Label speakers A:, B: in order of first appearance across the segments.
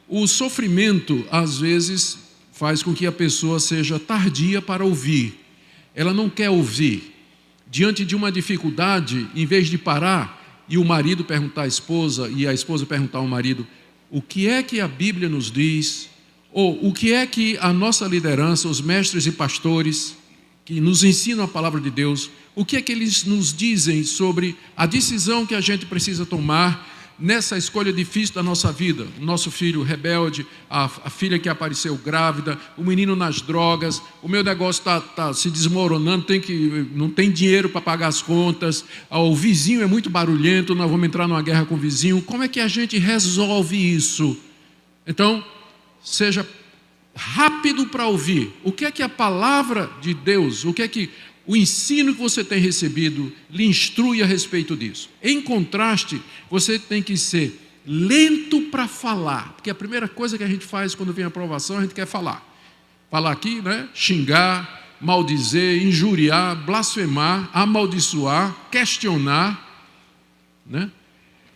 A: O sofrimento, às vezes, faz com que a pessoa seja tardia para ouvir. Ela não quer ouvir. Diante de uma dificuldade, em vez de parar e o marido perguntar à esposa e a esposa perguntar ao marido: o que é que a Bíblia nos diz? Ou o que é que a nossa liderança, os mestres e pastores que nos ensinam a palavra de Deus, o que é que eles nos dizem sobre a decisão que a gente precisa tomar nessa escolha difícil da nossa vida? O nosso filho rebelde, a filha que apareceu grávida, o menino nas drogas, o meu negócio está se desmoronando, não tem dinheiro para pagar as contas, o vizinho é muito barulhento, nós vamos entrar numa guerra com o vizinho. Como é que a gente resolve isso? Então, seja rápido para ouvir. O que é que a palavra de Deus, o que é que o ensino que você tem recebido lhe instrui a respeito disso? Em contraste, você tem que ser lento para falar, porque a primeira coisa que a gente faz quando vem a aprovação, a gente quer falar. Falar aqui, né? Xingar, maldizer, injuriar, blasfemar, amaldiçoar, questionar, né?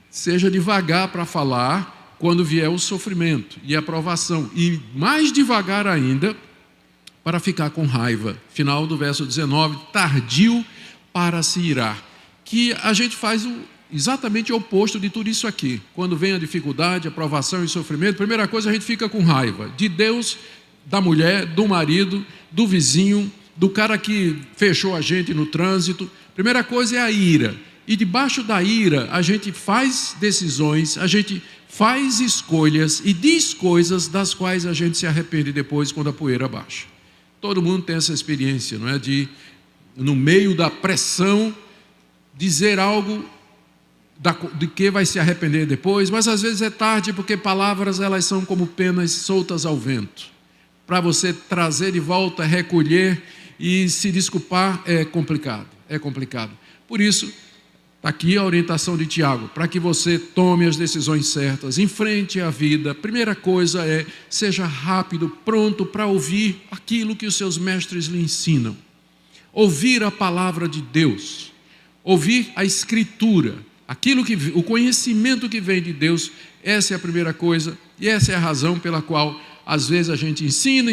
A: Seja devagar para falar quando vier o sofrimento e a aprovação, e mais devagar ainda para ficar com raiva. Final do verso 19, tardio para se irar. Que a gente faz exatamente o oposto de tudo isso aqui. Quando vem a dificuldade, a provação e sofrimento, primeira coisa, a gente fica com raiva de Deus, da mulher, do marido, do vizinho, do cara que fechou a gente no trânsito. Primeira coisa é a ira. E debaixo da ira, a gente faz decisões, a gente faz escolhas e diz coisas das quais a gente se arrepende depois quando a poeira baixa. Todo mundo tem essa experiência, não é? De, no meio da pressão, dizer algo de que vai se arrepender depois, mas às vezes é tarde, porque palavras, elas são como penas soltas ao vento. Para você trazer de volta, recolher e se desculpar é complicado, é complicado. Por isso, está aqui a orientação de Tiago, para que você tome as decisões certas, enfrente a vida. Primeira coisa é, seja rápido, pronto para ouvir aquilo que os seus mestres lhe ensinam. Ouvir a palavra de Deus, ouvir a Escritura, o conhecimento que vem de Deus. Essa é a primeira coisa, e essa é a razão pela qual, às vezes, a gente ensina,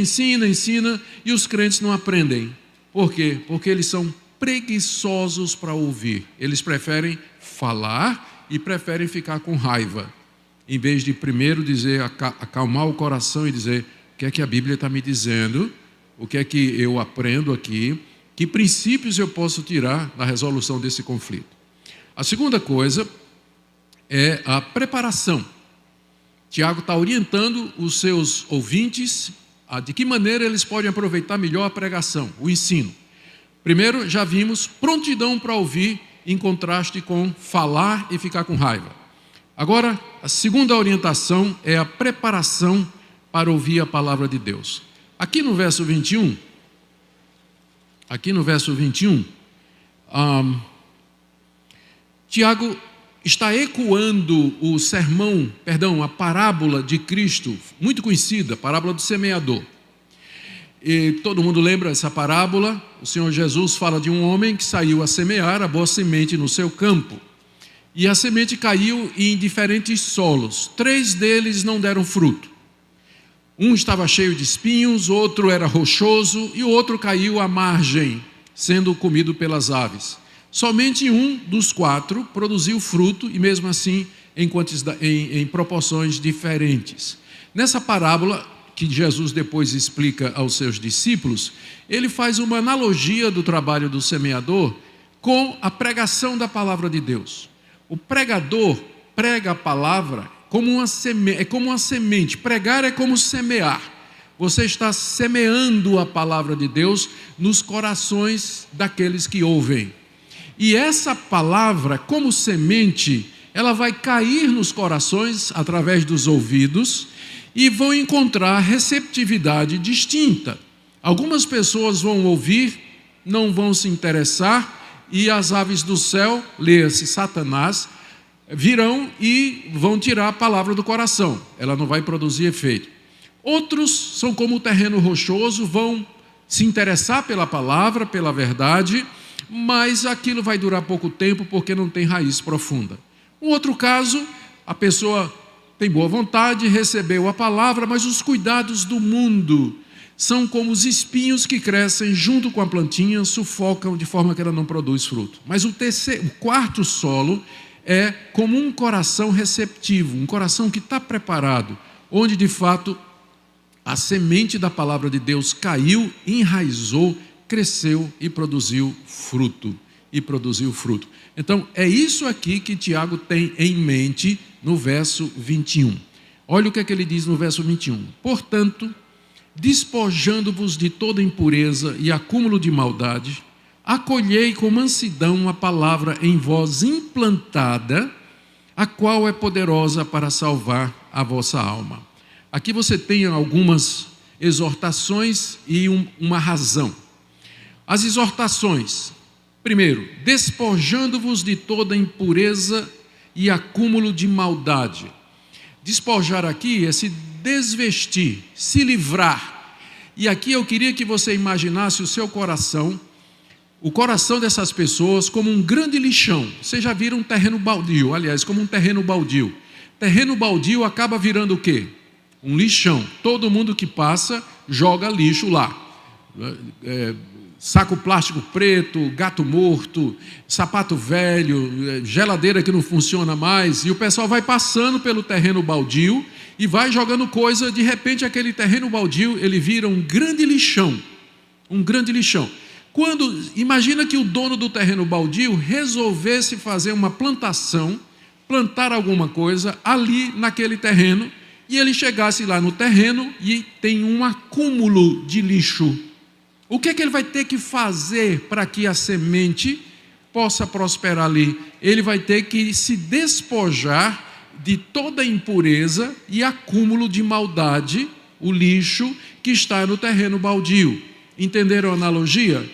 A: e os crentes não aprendem. Por quê? Porque eles são preguiçosos para ouvir. Eles preferem falar e preferem ficar com raiva, em vez de primeiro dizer, acalmar o coração e dizer: o que é que a Bíblia está me dizendo, o que é que eu aprendo aqui, que princípios eu posso tirar da resolução desse conflito. A segunda coisa é a preparação. Tiago está orientando os seus ouvintes de que maneira eles podem aproveitar melhor a pregação, o ensino. Primeiro, já vimos prontidão para ouvir, em contraste com falar e ficar com raiva. Agora, a segunda orientação é a preparação para ouvir a palavra de Deus. Aqui no verso 21, Tiago está ecoando a parábola de Cristo, muito conhecida, a parábola do semeador. E todo mundo lembra essa parábola. O Senhor Jesus fala de um homem que saiu a semear a boa semente no seu campo. E a semente caiu em diferentes solos. 3 deles não deram fruto. Um estava cheio de espinhos, outro era rochoso e o outro caiu à margem, sendo comido pelas aves. Somente um dos 4 produziu fruto, e mesmo assim em proporções diferentes. Nessa parábola, que Jesus depois explica aos seus discípulos, ele faz uma analogia do trabalho do semeador com a pregação da palavra de Deus. O pregador prega a palavra como uma semente. Pregar é como semear. Você está semeando a palavra de Deus nos corações daqueles que ouvem. E essa palavra, como semente, ela vai cair nos corações através dos ouvidos e vão encontrar receptividade distinta. Algumas pessoas vão ouvir, não vão se interessar, e as aves do céu, leia-se Satanás, virão e vão tirar a palavra do coração. Ela não vai produzir efeito. Outros são como o terreno rochoso, vão se interessar pela palavra, pela verdade, mas aquilo vai durar pouco tempo porque não tem raiz profunda. Um outro caso, a pessoa tem boa vontade, recebeu a palavra, mas os cuidados do mundo são como os espinhos que crescem junto com a plantinha, sufocam de forma que ela não produz fruto. Mas o quarto solo é como um coração receptivo, um coração que está preparado, onde de fato a semente da palavra de Deus caiu, enraizou, cresceu e produziu fruto. Então, é isso aqui que Tiago tem em mente no verso 21. Olha o que é que ele diz no verso 21. Portanto, despojando-vos de toda impureza e acúmulo de maldade, acolhei com mansidão a palavra em vós implantada, a qual é poderosa para salvar a vossa alma. Aqui você tem algumas exortações e uma razão. As exortações: primeiro, despojando-vos de toda impureza e acúmulo de maldade. Despojar aqui é se desvestir, se livrar. E aqui eu queria que você imaginasse o seu coração, o coração dessas pessoas como um grande lixão. Vocês já viram um terreno baldio, aliás, como um terreno baldio. Terreno baldio acaba virando o quê? Um lixão. Todo mundo que passa joga lixo lá. Saco plástico preto, gato morto, sapato velho, geladeira que não funciona mais, e o pessoal vai passando pelo terreno baldio e vai jogando coisa. De repente aquele terreno baldio, ele vira um grande lixão, imagina que o dono do terreno baldio resolvesse fazer uma plantação, plantar alguma coisa ali naquele terreno, e ele chegasse lá no terreno e tem um acúmulo de lixo. O que é que ele vai ter que fazer para que a semente possa prosperar ali? Ele vai ter que se despojar de toda impureza e acúmulo de maldade, o lixo que está no terreno baldio. Entenderam a analogia?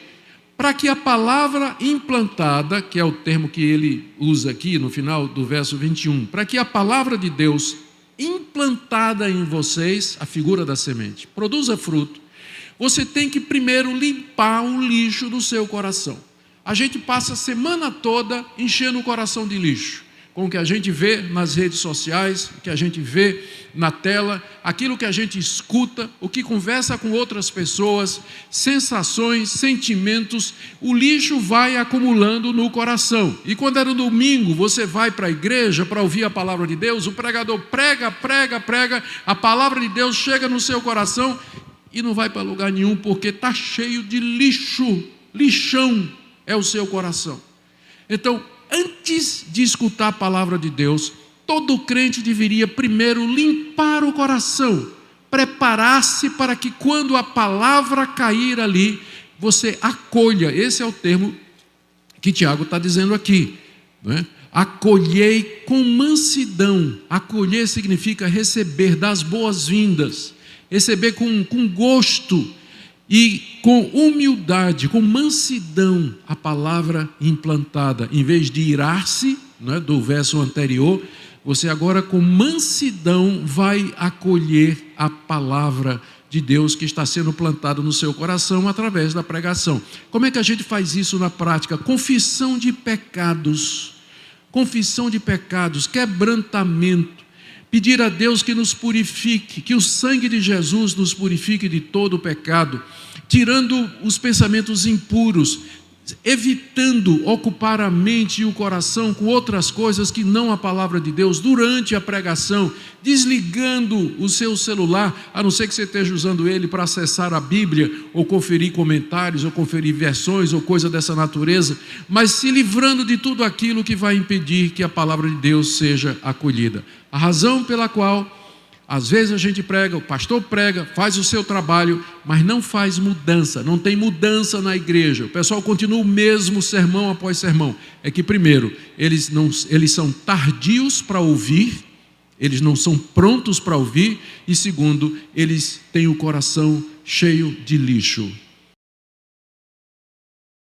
A: Para que a palavra implantada, que é o termo que ele usa aqui no final do verso 21, para que a palavra de Deus implantada em vocês, a figura da semente, produza fruto, você tem que primeiro limpar o lixo do seu coração. A gente passa a semana toda enchendo o coração de lixo, com o que a gente vê nas redes sociais, o que a gente vê na tela, aquilo que a gente escuta, o que conversa com outras pessoas, sensações, sentimentos. O lixo vai acumulando no coração. E quando é no domingo, você vai para a igreja para ouvir a palavra de Deus, o pregador prega, a palavra de Deus chega no seu coração e não vai para lugar nenhum, porque está cheio de lixo. Lixão é o seu coração. Então, antes de escutar a palavra de Deus, todo crente deveria primeiro limpar o coração, preparar-se para que quando a palavra cair ali, você acolha. Esse é o termo que Tiago está dizendo aqui, não é? Acolhei com mansidão. Acolher significa receber, dar as boas-vindas, receber com gosto e com humildade, com mansidão a palavra implantada. Em vez de irar-se, né, do verso anterior, você agora com mansidão vai acolher a palavra de Deus que está sendo plantada no seu coração através da pregação. Como é que a gente faz isso na prática? Confissão de pecados, quebrantamento. Pedir a Deus que nos purifique, que o sangue de Jesus nos purifique de todo o pecado, tirando os pensamentos impuros, evitando ocupar a mente e o coração com outras coisas que não a palavra de Deus durante a pregação, desligando o seu celular, a não ser que você esteja usando ele para acessar a Bíblia, ou conferir comentários, ou conferir versões, ou coisa dessa natureza, mas se livrando de tudo aquilo que vai impedir que a palavra de Deus seja acolhida. A razão pela qual às vezes a gente prega, o pastor prega, faz o seu trabalho, mas não faz mudança, não tem mudança na igreja. O pessoal continua o mesmo sermão após sermão. É que primeiro, eles são tardios para ouvir, eles não são prontos para ouvir, e segundo, eles têm o coração cheio de lixo.